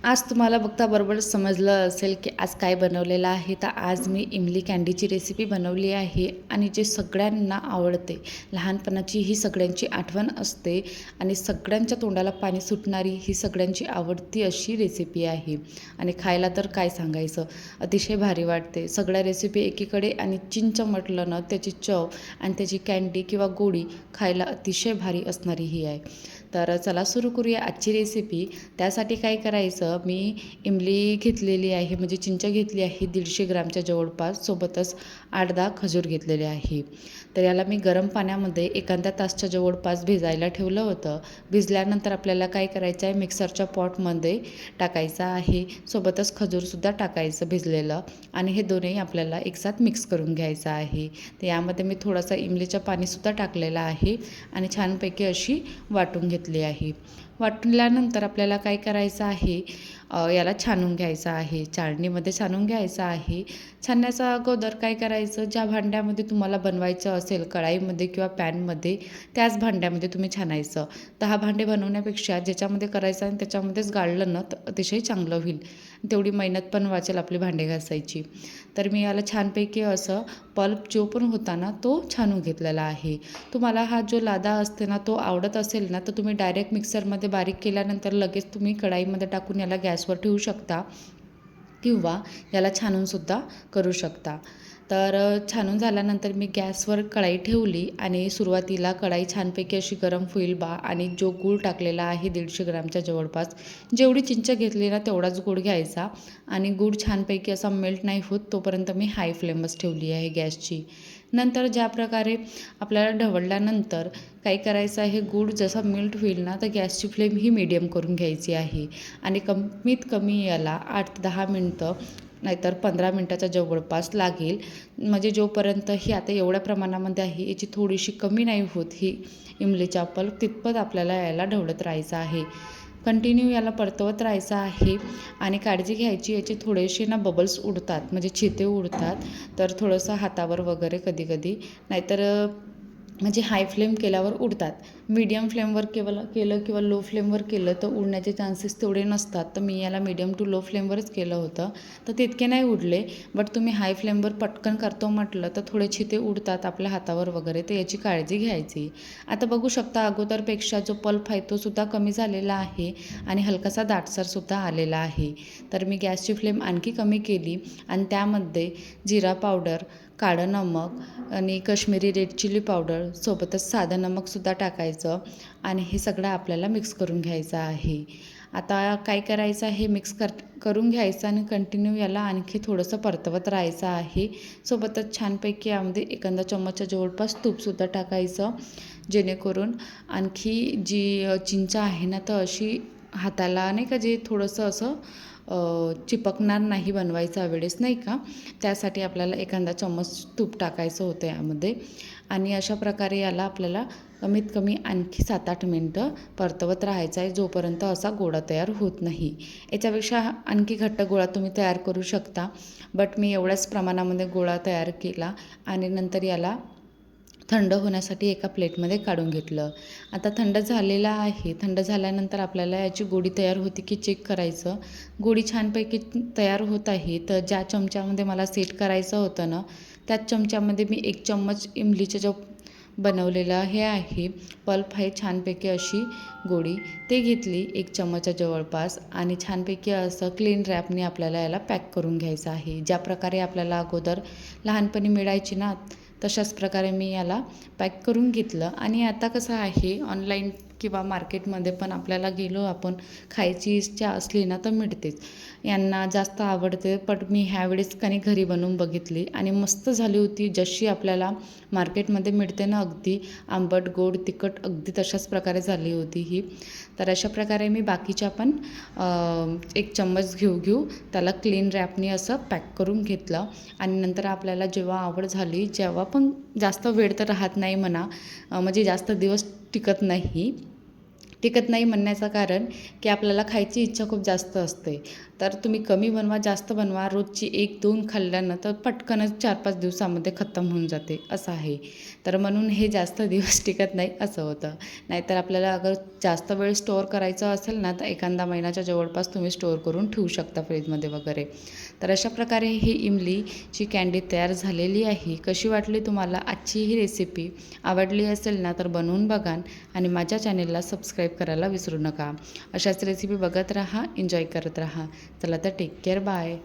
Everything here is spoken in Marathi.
आज तुम्हाला बघता बरोबर समजलं असेल की आज काय बनवलेलं आहे. तर आज मी इमली कँडीची रेसिपी बनवली आहे आणि जे सगळ्यांना आवडते. लहानपणाची ही सगळ्यांची आठवण असते आणि सगळ्यांच्या तोंडाला पाणी सुटणारी ही सगळ्यांची आवडती अशी रेसिपी आहे आणि खायला तर काय सांगायचं, अतिशय भारी वाटते. सगळ्या रेसिपी एकीकडे आणि चिंच म्हटलं ना त्याची चव आणि त्याची कँडी किंवा गोडी खायला अतिशय भारी असणारी ही आहे. तर चला सुरू करूया आजची रेसिपी. त्यासाठी काय करायचं, मी इमली घेतलेली आहे म्हणजे चिंच घेतली आहे 150 ग्रामच्या जवळपास. सोबतच 8-10 खजूर घेतलेले आहे. तर याला मी गरम पाण्यामध्ये एखाद्या तासच्या जवळपास भिजायला ठेवलं होतं. भिजल्यानंतर आपल्याला काय करायचं आहे, मिक्सरच्या पॉटमध्ये टाकायचं आहे. सोबतच खजूरसुद्धा टाकायचं भिजलेलं आणि हे दोन्ही आपल्याला एकसाथ मिक्स करून घ्यायचं आहे. तर यामध्ये मी थोडंसं इमलीचं पाणीसुद्धा टाकलेलं आहे आणि छानपैकी अशी वाटून घेतली आहे. वाटल्यानंतर आपल्याला काय करायचं आहे, याला छानून घ्यायचं आहे. चाळणीमध्ये छानून घ्यायचं आहे. छानण्याच्या अगोदर काय करायचं, ज्या भांड्यामध्ये तुम्हाला बनवायचं असेल, कढाईमध्ये किंवा पॅनमध्ये, त्याच भांड्यामध्ये तुम्ही छानायचं. 10 भांडे बनवण्यापेक्षा ज्याच्यामध्ये करायचं आणि त्याच्यामध्येच गाळलं ना तर अतिशय चांगलं होईल. तेवढी मेहनत पण वाचेल आपली भांडे घासायची. तर मी याला छानपैकी असं पल्प जो पण होता ना तो छानून घेतलेला आहे. तुम्हाला हा जो लादा असते ना तो आवडत असेल ना तर तुम्ही डायरेक्ट मिक्सरमध्ये बारीक केल्यानंतर लगेच तुम्ही कढाईमध्ये टाकून याला गॅसवर ठेवू शकता किंवा याला छानूनसुद्धा करू शकता. तर छानून झाल्यानंतर मी गॅसवर कढाई ठेवली आणि सुरुवातीला कढाई छानपैकी अशी गरम होईल आणि जो गूळ टाकलेला आहे 150 ग्रामच्या जवळपास, जेवढी चिंच घेतली ना तेवढाच गूळ घ्यायचा आणि गूळ छानपैकी असा मेल्ट नाही होत तोपर्यंत मी हाय फ्लेमच ठेवली आहे गॅसची. नंतर ज्या प्रकारे आपल्याला ढवळल्यानंतर काय करायचं आहे, गूळ जसा मेल्ट होईल ना तर गॅसची फ्लेम ही मीडियम करून घ्यायची आहे आणि कमीत कमी याला 8-10 मिनटं नाहीतर 15 मिनटाच्या जवळपास लागेल. म्हणजे जोपर्यंत ही आता एवढ्या प्रमाणामध्ये आहे याची थोडीशी कमी नाही होत ही इमलीचा पल्प, तितपत आपल्याला याला ढवळत राहायचं आहे. कंटिन्यू याला परतवत राहायचं आहे आणि काळजी घ्यायची, याचे थोडेसे ना बबल्स उडतात म्हणजे चिते उडतात. तर थोडंसं हातावर वगैरे कधी कधी, नाहीतर म्हणजे हाय फ्लेम केल्यावर उडतात. मीडियम फ्लेमवर केलं किंवा लो फ्लेमवर केलं तर उडण्याचे चान्सेस तेवढे नसतात. तर मी याला मीडियम टू लो फ्लेमवरच केलं होतं तर तितके नाही उडले. बट तुम्ही हाय फ्लेमवर पटकन करतो म्हटलं तर थोडे छिते उडतात आपल्या हातावर वगैरे, तर याची काळजी घ्यायची. आता बघू शकता अगोदरपेक्षा जो पल्प आहे तो सुद्धा कमी झालेला आहे आणि हलकासा दाटसरसुद्धा आलेला आहे. तर मी गॅसची फ्लेम आणखी कमी केली आणि त्यामध्ये जिरा पावडर, काळं नमक आणि कश्मीरी रेड चिली पावडर सोबतच साधं नमकसुद्धा टाकायचं आणि हे सगळं आपल्याला मिक्स करून घ्यायचं आहे. आता काय करायचं आहे, मिक्स करून घ्यायचं आणि कंटिन्यू याला आणखी थोडंसं परतवत राहायचं आहे. सोबतच छानपैकी यामध्ये एखादा चम्मचच्या जवळपास तूपसुद्धा टाकायचं, जेणेकरून आणखी जी चिंच आहे ना तर अशी हाताला नाही का जे थोडंसं असं चिपकणार नाही बनवायचा वेळेस नाही का, त्यासाठी आपल्याला एखादा चम्मच तूप टाकायचं होतं यामध्ये. आणि अशा प्रकारे याला आपल्याला कमीत कमी आणखी 7-8 मिनटं परतवत राहायचं आहे जोपर्यंत असा गोळा तयार होत नाही. याच्यापेक्षा आणखी घट्ट गोळा तुम्ही तयार करू शकता, बट मी एवढ्याच प्रमाणामध्ये गोळा तयार केला आणि नंतर याला थंड होण्यासाठी एका प्लेटमध्ये काढून घेतलं. आता थंड झालेला आहे. थंड झाल्यानंतर आपल्याला याची गोळी तयार होती की चेक करायचं. गोळी छानपैकी तयार होत आहे. तर ज्या चमच्यामध्ये मला सेट करायचं होतं ना त्याच चमच्यामध्ये मी 1 चम्मच इमलीचं जो बनवलेला हे आहे पल्प आहे छानपैकी अशी गोळी ते घेतली 1 चम्मचच्या जवळपास आणि छानपैकी असं क्लीन रॅपने आपल्याला याला पॅक करून घ्यायचं आहे. ज्या प्रकारे आपल्याला अगोदर लहानपणी मिळायची ना तशाच प्रकारे मी याला पॅक करून घेतलं. आणि आता कसं आहे, ऑनलाईन किंवा मार्केटमध्ये पण आपल्याला गेलो आपण खायची इच्छा असली ना तर मिळतेच. यांना जास्त आवडते, पण मी ह्यावेळेस काही घरी बनवून बघितली आणि मस्त झाली होती. जशी आपल्याला मार्केटमध्ये मिळते ना अगदी आंबट गोड तिखट अगदी तशाच प्रकारे झाली होती ही. तर अशा प्रकारे मी बाकीच्या पण 1 चम्मच घेऊ त्याला क्लीन रॅपनी असं पॅक करून घेतलं. आणि नंतर आपल्याला जेव्हा आवड झाली, जेव्हा पण जास्त वेळ तर राहत नाही म्हणा, म्हणजे जास्त दिवस टिकत नाही, टिकत नाही म्हणण्याचं कारण की आपल्याला खायची इच्छा खूप जास्त असते. तर तुम्ही कमी बनवा, जास्त बनवा. रोजची 1-2 खाल्ल्यानं तर पटकनच 4-5 दिवसामध्ये खतम होऊन जाते, असं आहे. तर म्हणून हे जास्त दिवस टिकत नाही असं होतं. नाहीतर आपल्याला अगर जास्त वेळ स्टोअर करायचं असेल ना, तर एखादा महिन्याच्या जवळपास तुम्ही स्टोअर करून ठेवू शकता फ्रीजमध्ये वगैरे. तर अशा प्रकारे ही इमलीची कँडी तयार झालेली आहे. कशी वाटली तुम्हाला आजची ही रेसिपी? आवडली असेल ना, तर बनवून बघा आणि माझ्या चॅनेलला सबस्क्राईब करायला विसरू नका. अशाच रेसिपी बघत राहा, एन्जॉय करत राहा. चला तर टेक केअर, बाय.